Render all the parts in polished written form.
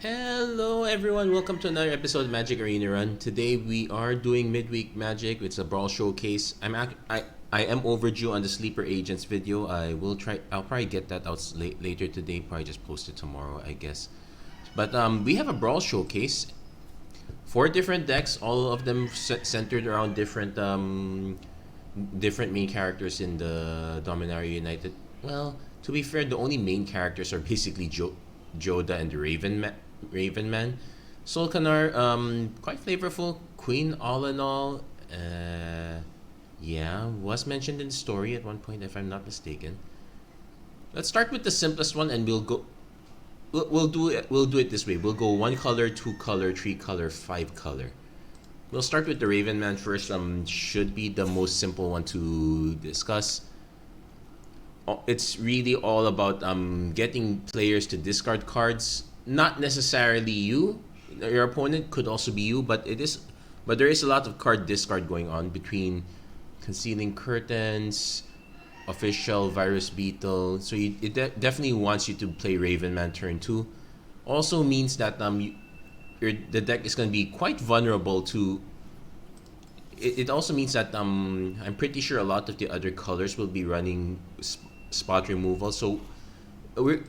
Hello everyone, welcome to another episode of Magic Arena Run. Today we are doing Midweek Magic. It's a Brawl showcase. I am overdue on the Sleeper Agents video. I'll probably get that out later today. Probably just post it tomorrow, I guess. But we have a Brawl showcase. 4 different decks, all of them centered around different main characters in the Dominaria United. Well, to be fair, the only main characters are basically Jodah and the Raven Man. Solkanar, quite flavorful. Queen Allenal, yeah, was mentioned in the story at one point, if I'm not mistaken. Let's start with the simplest one, and we'll go. We'll do it. We'll do it this way. We'll go 1 color, 2 color, 3 color, 5 color. We'll start with the Raven Man first. Should be the most simple one to discuss. It's really all about getting players to discard cards. Not necessarily you. Your opponent could also be you, but there is a lot of card discard going on between Concealing Curtains, Official, Virus Beetle. So definitely wants you to play Raven Man turn 2. Also means that the deck is going to be quite vulnerable to. It also means that I'm pretty sure a lot of the other colors will be running spot removal. So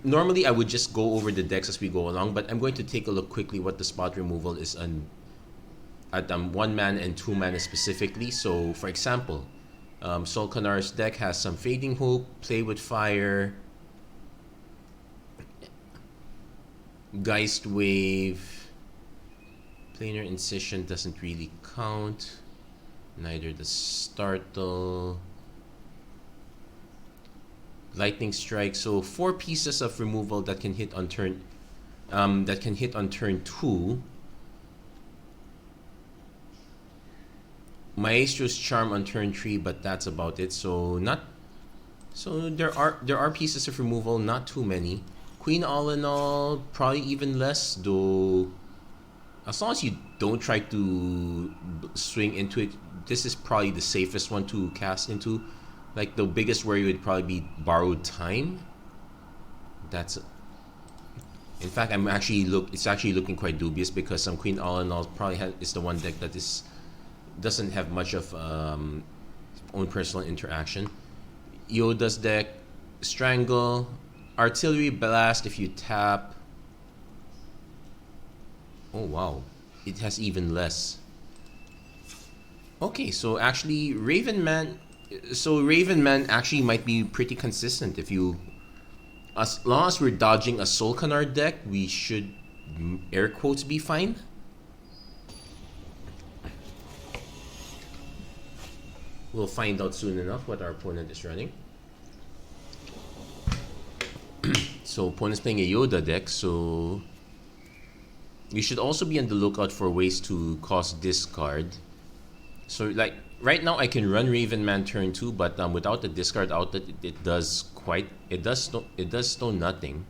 normally I would just go over the decks as we go along, but I'm going to take a look quickly what the spot removal is at 1 mana and 2 mana specifically. So for example, Solkanar's deck has some Fading Hope, Play with Fire, Geist Wave, Planar Incision doesn't really count, neither does Startle, Lightning Strike. So 4 pieces of removal that can hit on turn 2. Maestro's Charm on turn 3, but that's about it. So there are pieces of removal, not too many. Queen Allenal, probably even less, though. As long as you don't try to swing into it, this is probably the safest one to cast into. Like, the biggest worry would probably be Borrowed Time. In fact, it's actually looking quite dubious because some Queen Allenal probably is the one deck that doesn't have much of own personal interaction. Yodah's deck, Strangle, Artillery Blast if you tap. Oh wow, it has even less. Okay, so actually Raven Man actually might be pretty consistent. As long as we're dodging a Solkanar deck, we should, air quotes, be fine. We'll find out soon enough what our opponent is running. So opponent's playing a Jodah deck, so you should also be on the lookout for ways to cause discard. So like right now I can run Raven Man turn 2, but without the discard outlet it does stone nothing.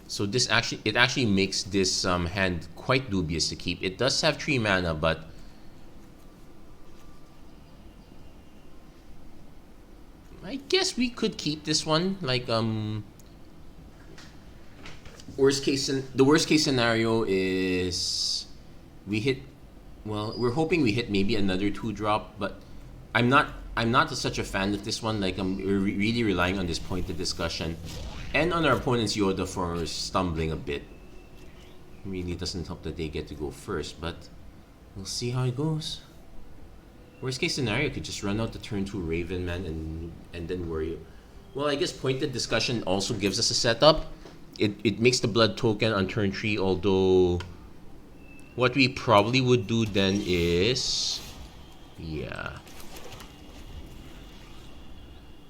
So it actually makes this hand quite dubious to keep. It does have 3 mana, but I guess we could keep this one. Like the worst case scenario is we hit. Well, we're hoping we hit maybe another 2-drop, but I'm not such a fan of this one. Like we're really relying on this pointed discussion, and on our opponent's Jodah for stumbling a bit. Really doesn't help that they get to go first, but we'll see how it goes. Worst case scenario, could just run out the turn 2 Raven Man and then worry. Well, I guess pointed discussion also gives us a setup. It makes the blood token on turn 3, although what we probably would do then is, yeah,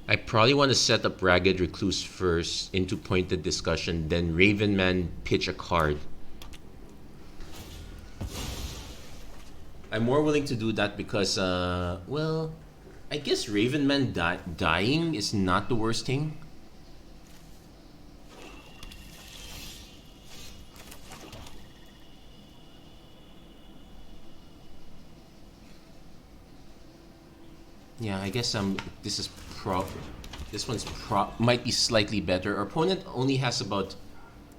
I probably want to set up Ragged Recluse first into pointed discussion, then Raven Man pitch a card. I'm more willing to do that because, well, I guess Raven Man dying is not the worst thing. Yeah, I guess this is This one's might be slightly better. Our opponent only has about,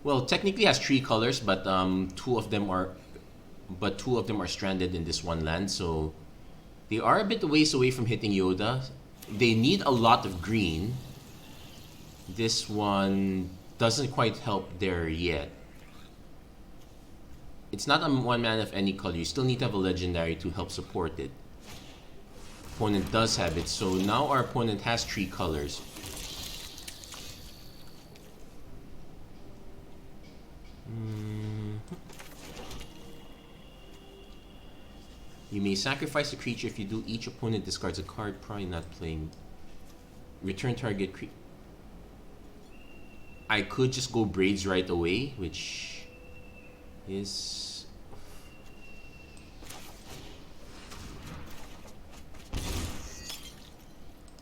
well, technically has 3 colors, but two of them are stranded in this one land, so they are a bit ways away from hitting Jodah. They need a lot of green. This one doesn't quite help there yet. It's not a 1 mana of any color. You still need to have a legendary to help support it. Opponent does have it, so now our opponent has 3 colors. You may sacrifice a creature. If you do, each opponent discards a card. Probably not playing. Return target creature. I could just go Braids right away, which is...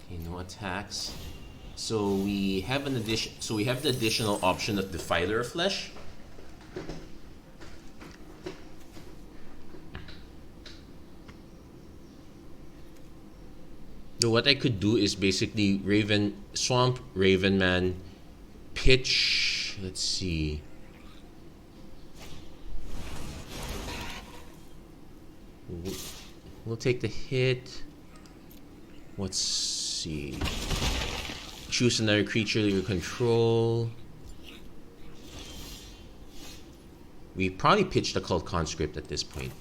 Okay, no attacks. So we have an addition. So we have the additional option of Defiler of Flesh. So what I could do is basically Swamp, Raven Man, pitch. Let's see. We'll take the hit. Let's see. Choose another creature you control. We probably pitched a Cult Conscript at this point.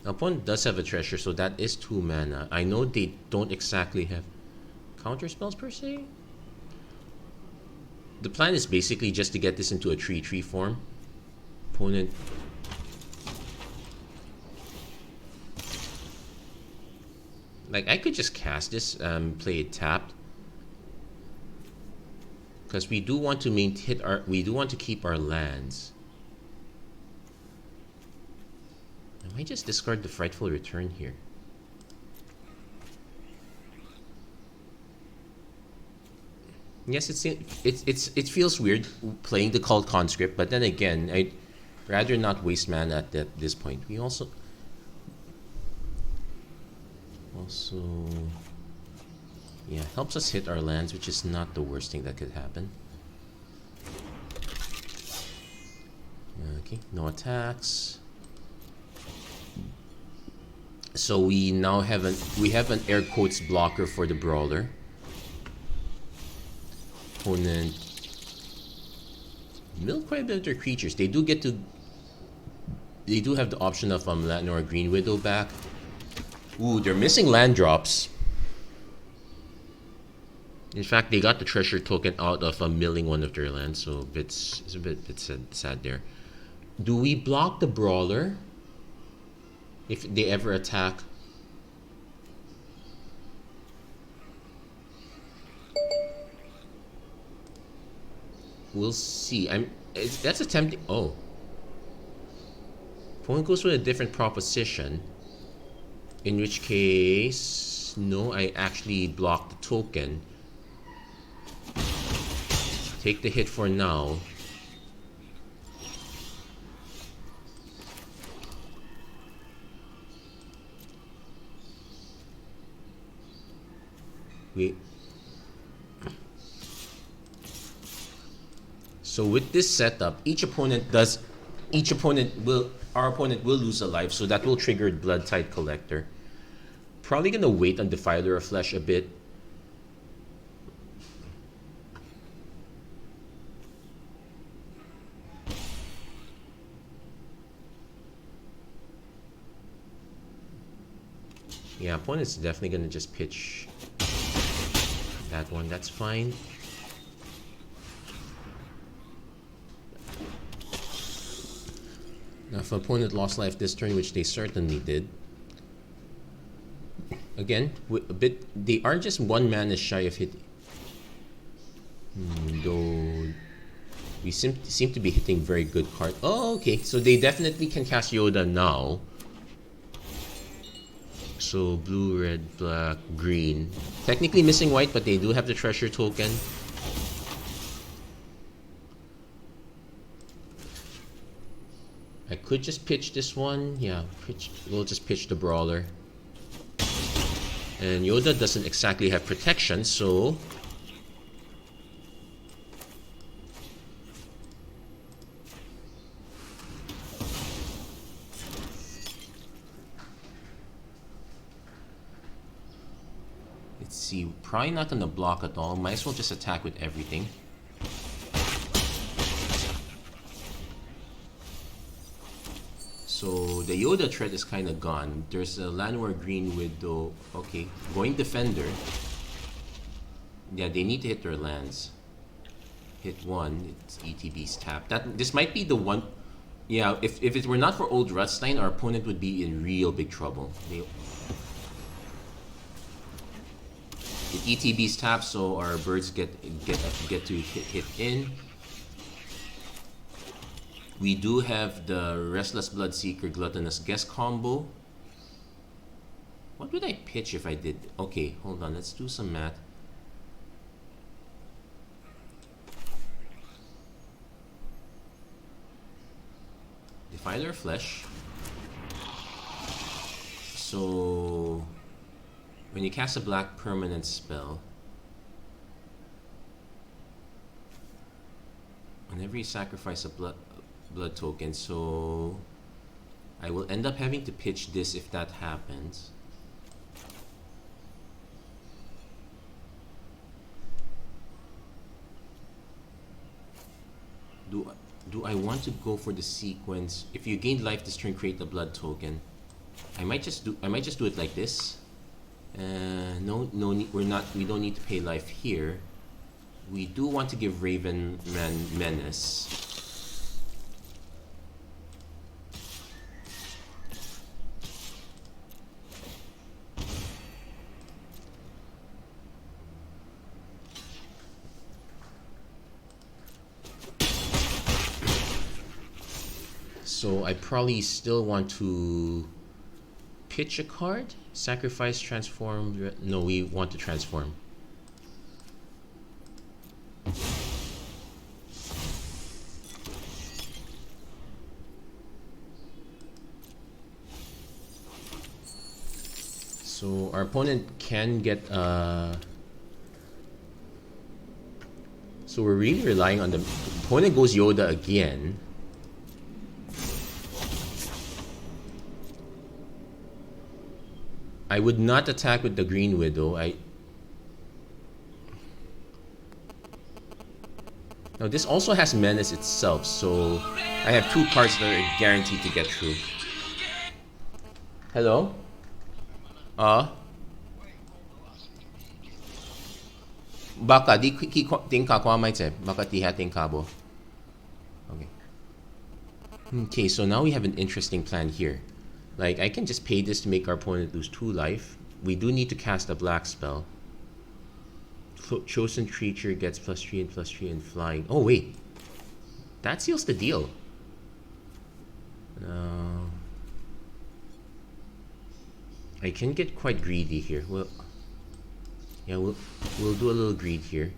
Opponent does have a treasure, so that is 2 mana. I know they don't exactly have counter spells per se. The plan is basically just to get this into a 3/3 form. Opponent. Like, I could just cast this, play it tapped. Because we do want to we do want to keep our lands. I might just discard the Frightful Return here. Yes, it feels weird playing the Cult Conscript, but then again, I'd rather not waste mana at this point. We also yeah, helps us hit our lands, which is not the worst thing that could happen. Okay, no attacks. So we now have an air quotes blocker for the Brawler. Opponent mill quite a bit of their creatures. They do have the option of land or Green Widow back. Ooh, they're missing land drops. In fact, they got the treasure token out of milling one of their lands, so it's a bit sad there. Do we block the Brawler if they ever attack? We'll see. That's a tempting. Oh, opponent goes with a different proposition. In which case, no, I actually blocked the token. Take the hit for now. So with this setup, our opponent will lose a life, so that will trigger Blood Tide Collector. Probably gonna wait on Defiler of Flesh a bit. Yeah, opponent's definitely gonna just pitch that one. That's fine. Now, if opponent lost life this turn, which they certainly did, again, they are just 1 mana shy of hitting. Though we seem to be hitting very good cards. Oh, okay. So they definitely can cast Jodah now. So blue, red, black, green. Technically missing white, but they do have the treasure token. I could just pitch this one. Yeah, we'll just pitch the Brawler. And Jodah doesn't exactly have protection, so let's see. Probably not gonna block at all. Might as well just attack with everything. So the Jodah threat is kind of gone. There's a Llanowar Green Widow. Okay, going Defender. Yeah, they need to hit their lands. Hit one. It's ETB's tap. This might be the one. Yeah, if it were not for Old Rutstein, our opponent would be in real big trouble. It ETB's tap, so our birds get to hit in. We do have the Restless Bloodseeker Gluttonous Guest combo. What would I pitch if I did? Okay, hold on. Let's do some math. Defiler Flesh. So when you cast a black permanent spell, whenever you sacrifice a blood token, so I will end up having to pitch this if that happens. Do I want to go for the sequence? If you gain life this turn, create a blood token. I might just do it like this. No need, we don't need to pay life here. We do want to give Raven Man Menace. So I probably still want to pitch a card, sacrifice, transform. No, we want to transform. So our opponent can get so we're really relying on the opponent goes Jodah again. I would not attack with the Green Widow. Now this also has Menace itself, so I have two cards that are guaranteed to get through. Hello? Baka di ting ka kwa mai tse. Baka ti ha ting kabo. Okay. Okay, so now we have an interesting plan here. Like, I can just pay this to make our opponent lose 2 life. We do need to cast a black spell. Chosen creature gets +3 and +3 and flying. Oh, wait. That seals the deal. I can get quite greedy here. Well, yeah, we'll do a little greed here.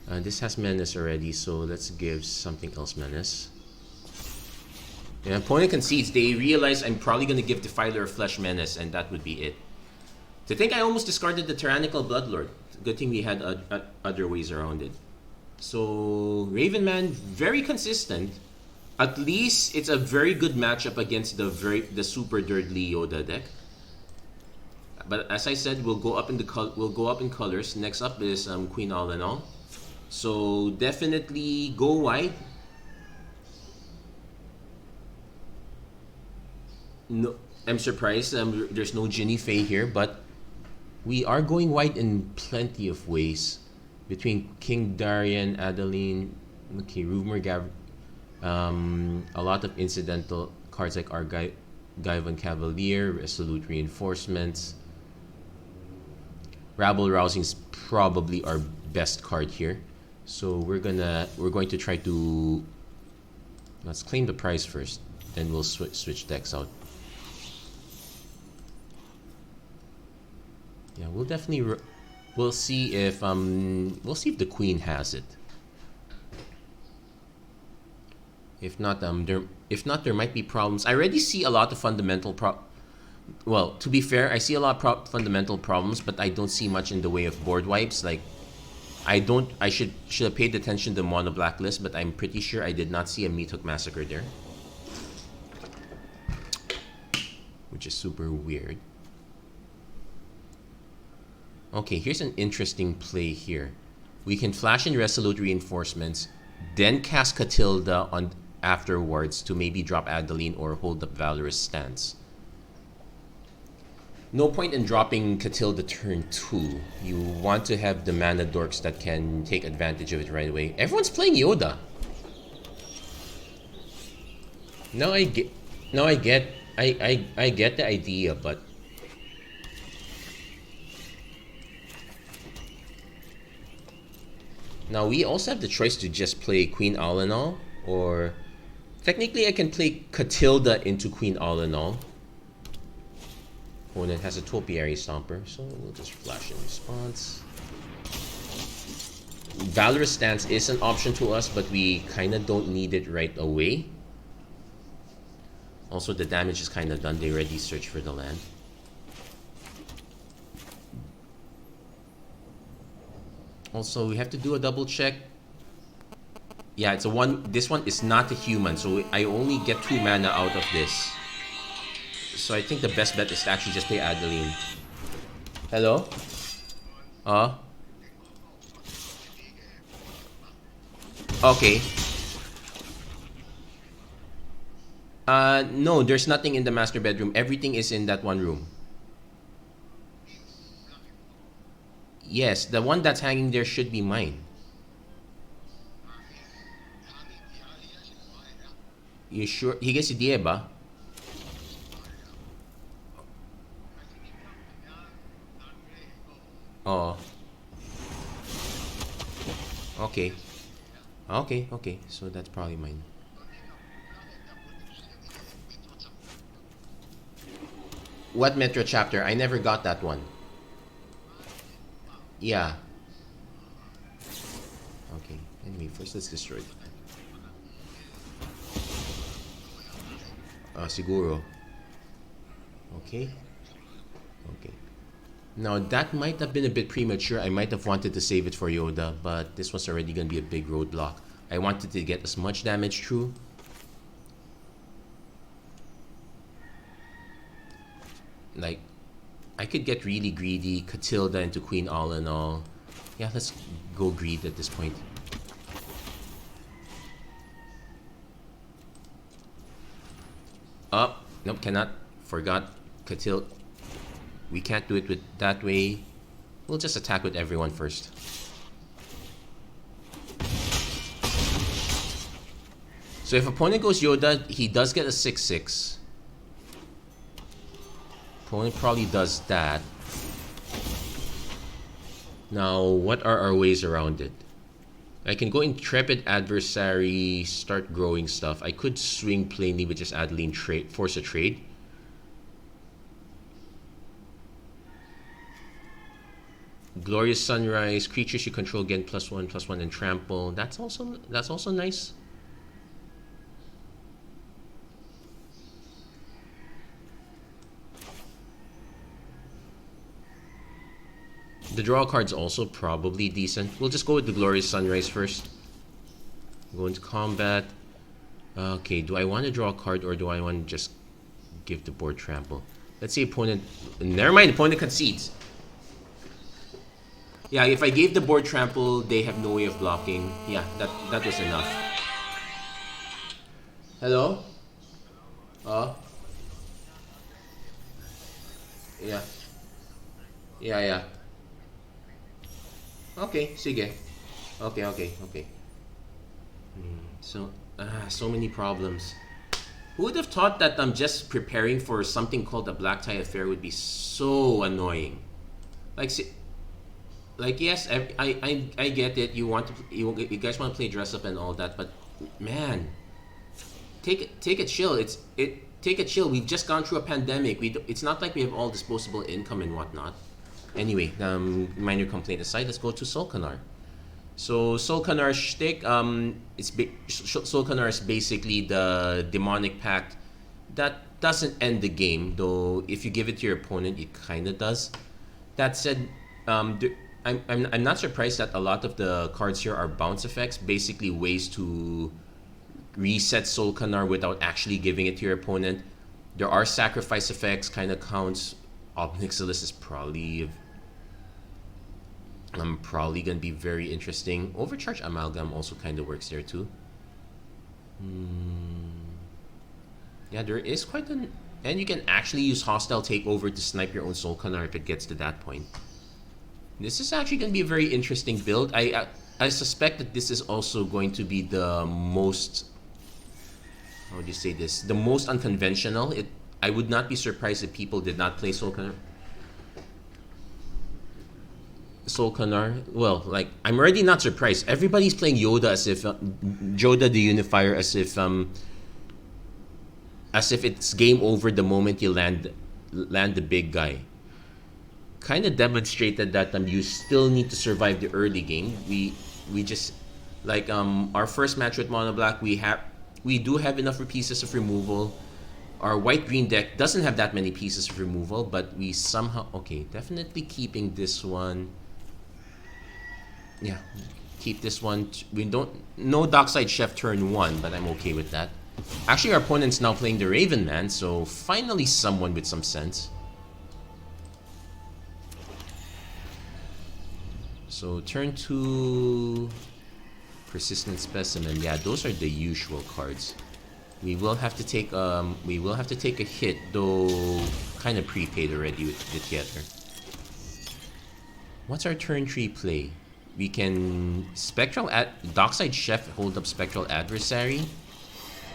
This has Menace already, so let's give something else Menace. Yeah, opponent concedes. They realize I'm probably going to give Defiler a Flesh Menace, and that would be it. To think I almost discarded the Tyrannical Bloodlord. Good thing we had other ways around it. So, Ravenman, very consistent. At least it's a very good matchup against the super dirtly Jodah deck. But as I said, we'll go up in colors. Next up is Queen Allenal. So definitely go wide. No, I'm surprised there's no Ginny Faye here, but we are going wide in plenty of ways. Between King Darian, Adeline, okay, Rumor Gav, a lot of incidental cards like Gaivan Cavalier, Resolute Reinforcements. Rabble Rousing is probably our best card here, so we're going to try to let's claim the prize first, then we'll switch decks out. Yeah, we'll definitely we'll see if the queen has it. If not, there might be problems. I already see a lot of fundamental well, to be fair, I see a lot of fundamental problems, but I don't see much in the way of board wipes. Like, I should have paid attention to Mono Blacklist, but I'm pretty sure I did not see a Meat Hook Massacre there, which is super weird. Okay, here's an interesting play here. We can flash in Resolute Reinforcements, then cast Catilda on afterwards to maybe drop Adeline or hold up Valorous Stance. No point in dropping Catilda turn 2. You want to have the mana dorks that can take advantage of it right away. Everyone's playing Jodah. I get the idea, but now we also have the choice to just play Queen Allenal, or technically I can play Catilda into Queen Allenal. Opponent has a Topiary Stomper, so we'll just flash in response. Valorous Stance is an option to us, but we kind of don't need it right away. Also, the damage is kind of done. They already search for the land. Also, we have to do a double check. Yeah, it's a one. This one is not a human, so I only get 2 mana out of this. So I think the best bet is to actually just play Adeline. Hello? Okay. No, there's nothing in the master bedroom. Everything is in that one room. Yes, the one that's hanging there should be mine. You sure? Hige si Die ba? Oh. Okay. Okay. So that's probably mine. What Metro chapter? I never got that one. Yeah. Okay. Anyway, first let's destroy it. Siguro. Okay. Now, that might have been a bit premature. I might have wanted to save it for Jodah, but this was already going to be a big roadblock. I wanted to get as much damage through. Like, I could get really greedy, Catilda into Queen Allenal. Yeah, let's go greed at this point. Nope, cannot. Forgot Catilda. We can't do it with that way. We'll just attack with everyone first. So if opponent goes Jodah, he does get a 6/6. Opponent probably does that. Now, what are our ways around it? I can go Intrepid Adversary, start growing stuff. I could swing plainly with just Adeline, force a trade. Glorious Sunrise, creatures you control gain +1/+1 and trample. That's also nice. The draw card's also probably decent. We'll just go with the Glorious Sunrise first. Go into combat. Okay, do I want to draw a card or do I want to just give the board trample? Let's see, opponent. Never mind, opponent concedes. Yeah, if I gave the board trample, they have no way of blocking. Yeah, that was enough. Hello? Yeah. Okay, sige. Okay. So many problems. Who would have thought that just preparing for something called a Black Tie Affair would be so annoying? Like yes, I get it. You guys want to play dress up and all that, but man, take a chill. Take a chill. We've just gone through a pandemic. It's not like we have all disposable income and whatnot. Anyway, minor complaint aside, let's go to Solkanar. So Solkanar's shtick, Solkanar is basically the demonic pact that doesn't end the game, though if you give it to your opponent, it kind of does. That said, I'm not surprised that a lot of the cards here are bounce effects, basically ways to reset Solkanar without actually giving it to your opponent. There are sacrifice effects, kind of counts. Obnixilis is probably gonna be very interesting. Overcharge Amalgam also kind of works there too. Yeah, there is quite an... And you can actually use Hostile Takeover to snipe your own Solkanar if it gets to that point. This is actually going to be a very interesting build. I suspect that this is also going to be the most... How would you say this? The most unconventional. I would not be surprised if people did not play Solkanar. Well, like, I'm already not surprised. Everybody's playing Jodah as if... Jodah the Unifier as if it's game over the moment you land the big guy. Kind of demonstrated that you still need to survive the early game. We just like our first match with Mono Black, we do have enough pieces of removal. Our white green deck doesn't have that many pieces of removal, but we somehow definitely keeping this one. Yeah, keep this one. We don't no Dockside Chef turn 1, but I'm okay with that. Actually, our opponent's now playing the Raven Man, so finally someone with some sense. So turn 2, Persistent Specimen. Yeah, those are the usual cards. We will have to take a hit, though kind of prepaid already with the Theater. What's our turn 3 play? We can Dockside Chef hold up Spectral Adversary.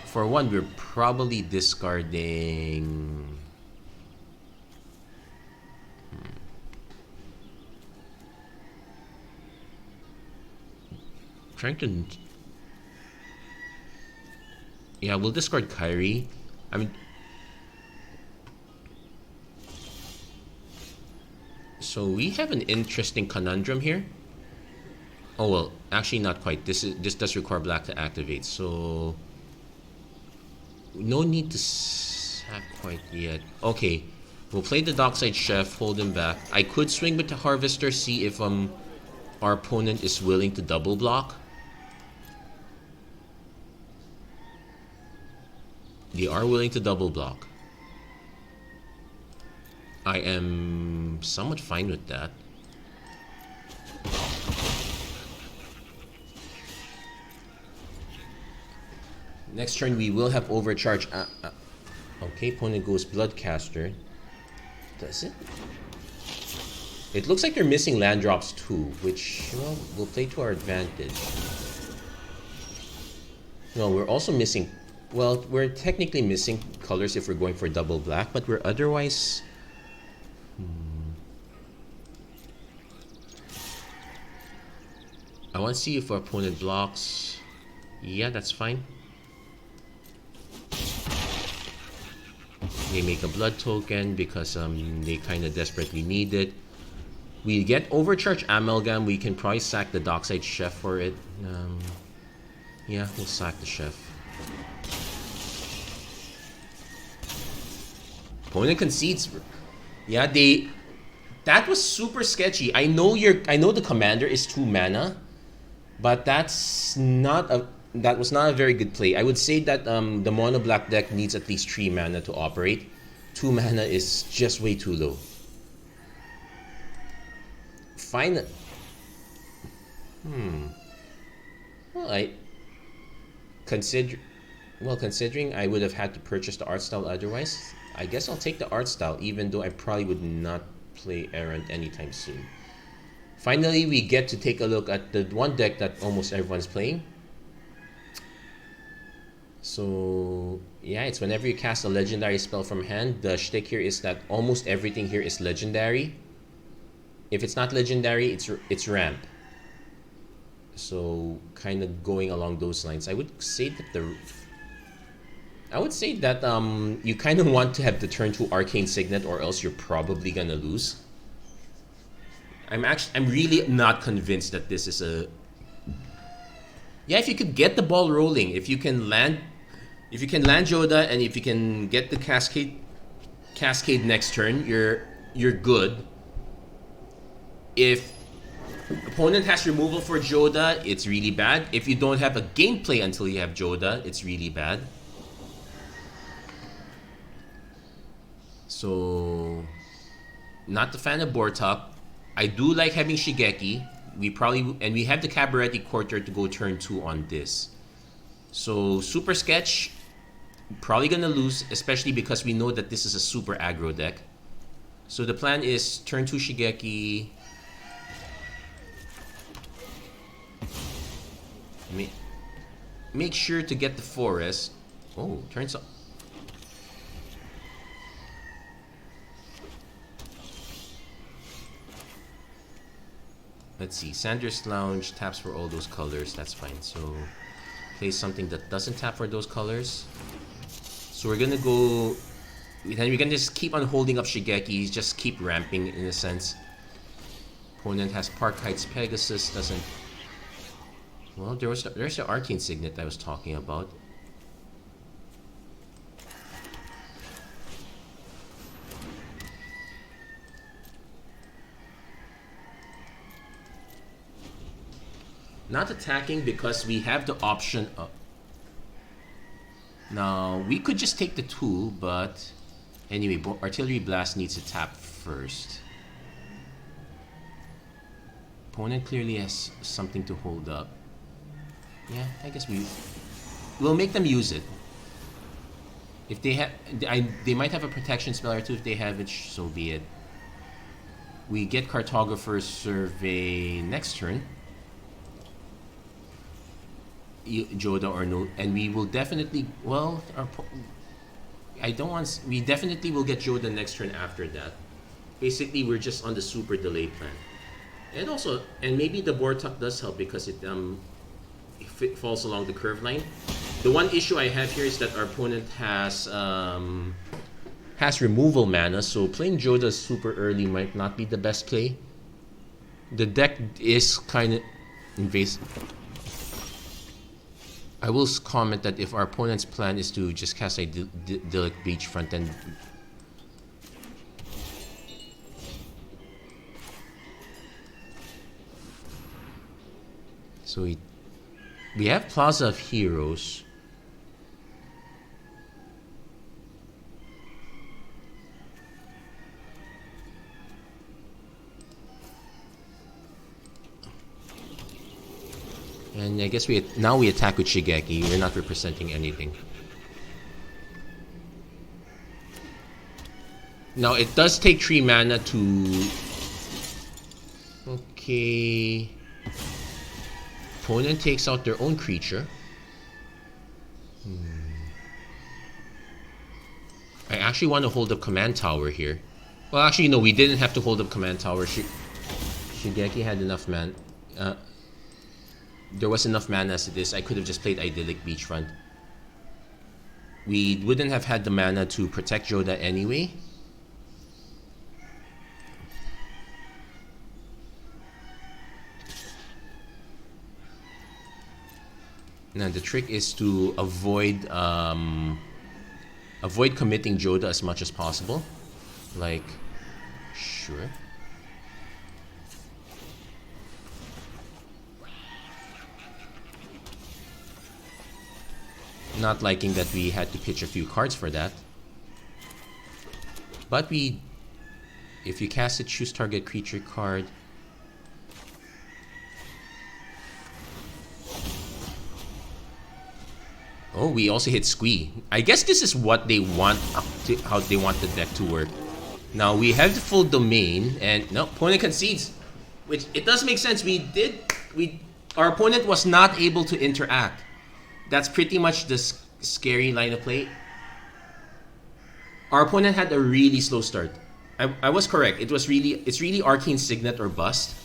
For one, we're probably discarding... Trying to... Yeah, we'll discard Kyrie. I mean... So we have an interesting conundrum here. Oh, well, actually not quite. This does require black to activate, so... No need to sack quite yet. Okay, we'll play the Dockside Chef, hold him back. I could swing with the Harvester, see if our opponent is willing to double block. They are willing to double block. I am somewhat fine with that. Next turn we will have Overcharge. Okay, opponent goes Bloodcaster. Does it? It looks like they're missing land drops too, which, well, we'll play to our advantage. No, we're also missing... Well, we're technically missing colors if we're going for double black, but we're otherwise... I want to see if our opponent blocks. Yeah, that's fine. They make a blood token because they kind of desperately need it. We get Overcharge Amalgam. We can probably sack the Dockside Chef for it. Yeah, we'll sack the Chef. Opponent concedes. Yeah, that was super sketchy. I know the commander is 2 mana, but that was not a very good play. I would say that the mono black deck needs at least 3 mana to operate. 2 mana is just way too low. Fine. Well, considering I would have had to purchase the art style otherwise, I guess I'll take the art style, even though I probably would not play Errant anytime soon. Finally, we get to take a look at the one deck that almost everyone's playing. So, yeah, it's whenever you cast a legendary spell from hand. The shtick here is that almost everything here is legendary. If it's not legendary, it's ramp. So, kind of going along those lines. I would say that you kind of want to have the turn 2 Arcane Signet, or else you're probably gonna lose. I'm really not convinced that this is Yeah, if you could get the ball rolling, if you can land Jodah, and if you can get the cascade next turn, you're good. If opponent has removal for Jodah, it's really bad. If you don't have a gameplay until you have Jodah, it's really bad. So, not the fan of Bortok. I do like having Shigeki. We have the Cabaretti Courtyard to go turn 2 on this. So Super Sketch, probably gonna lose, especially because we know that this is a super aggro deck. So the plan is turn 2 Shigeki. Make sure to get the forest. Oh, turns up. Let's see. Sanders Lounge taps for all those colors. That's fine. So play something that doesn't tap for those colors. So we're gonna go. Then we're gonna just keep on holding up Shigeki. Just keep ramping in a sense. Opponent has Park Heights Pegasus. Doesn't. Well, there's the Arcane Signet I was talking about. Not attacking because we have the option of... Now, we could just take the tool, but... Anyway, Artillery Blast needs to tap first. Opponent clearly has something to hold up. Yeah, I guess we'll make them use it. If they have... They might have a protection spell or two. If they have it, so be it. We get Cartographer's Survey next turn. Jodah or no, and we will definitely, well, we definitely will get Jodah next turn after that. Basically, we're just on the super delay plan. And also, and maybe the Bortok does help because it falls along the curve line. The one issue I have here is that our opponent has removal mana, so playing Jodah super early might not be the best play. The deck is kind of invasive. I will comment that if our opponent's plan is to just cast a Idyllic Beachfront, then so we have Plaza of Heroes. And I guess now we attack with Shigeki. We're not representing anything. Now it does take 3 mana to... Okay... Opponent takes out their own creature. I actually want to hold up Command Tower here. Well, actually, no, we didn't have to hold up Command Tower. Shigeki had enough mana. There was enough mana as it is. I could have just played Idyllic Beachfront. We wouldn't have had the mana to protect Jodah anyway. Now the trick is to avoid committing Jodah as much as possible. Like, sure. Not liking that we had to pitch a few cards for that. But if you cast it, choose target creature card. Oh, we also hit Squee. I guess this is what they want, how they want the deck to work. Now we have the full domain, and no, opponent concedes, which it does make sense. Our opponent was not able to interact. That's pretty much the scary line of play. Our opponent had a really slow start. I was correct. It's really Arcane Signet or bust.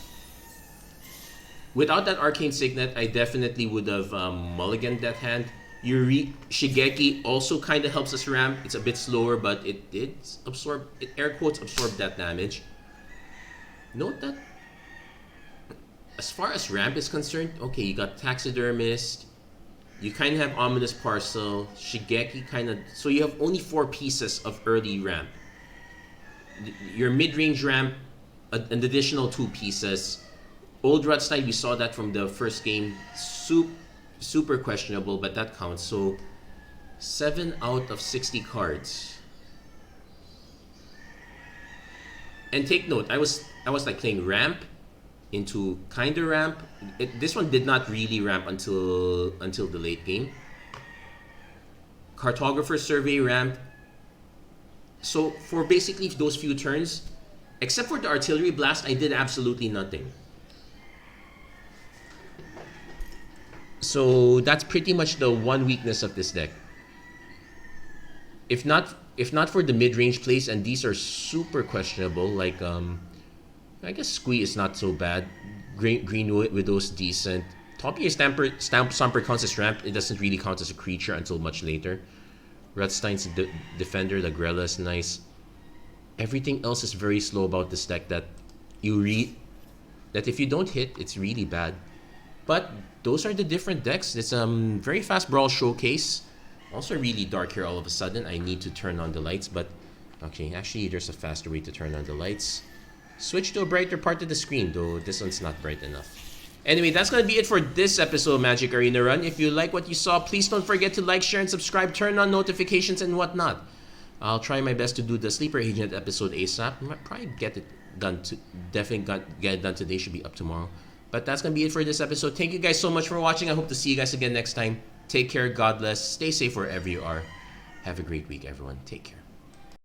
Without that Arcane Signet, I definitely would have mulliganed that hand. Shigeki also kind of helps us ramp. It's a bit slower, but it did absorb, air quotes, absorb that damage. Note that as far as ramp is concerned, okay, you got Taxidermist, you kind of have Ominous Parcel, Shigeki kind of, so you have only 4 pieces of early ramp. Your mid-range ramp, an additional 2 pieces. Old Rutstein, we saw that from the first game, super questionable, but that counts. So 7 out of 60 cards. And take note, I was like playing ramp into kinda ramp. This one did not really ramp until the late game. Cartographer Survey ramp. So for basically those few turns, except for the Artillery Blast, I did absolutely nothing. So that's pretty much the one weakness of this deck. If not for the mid-range plays, and these are super questionable, like I guess Squee is not so bad. Green Widow's decent. Top Gear Stomper counts as ramp. It doesn't really count as a creature until much later. Rutstein's Defender, the Grella is nice. Everything else is very slow about this deck that that if you don't hit, it's really bad. But those are the different decks. It's very fast Brawl Showcase. Also really dark here all of a sudden. I need to turn on the lights, but okay, actually there's a faster way to turn on the lights. Switch to a brighter part of the screen, though this one's not bright enough. Anyway, that's going to be it for this episode of Magic Arena Run. If you like what you saw, please don't forget to like, share, and subscribe, turn on notifications and whatnot. I'll try my best to do the Sleeper Agent episode ASAP. I might probably get it done, definitely get it done today, should be up tomorrow. But that's going to be it for this episode. Thank you guys so much for watching. I hope to see you guys again next time. Take care, God bless, stay safe wherever you are. Have a great week, everyone. Take care.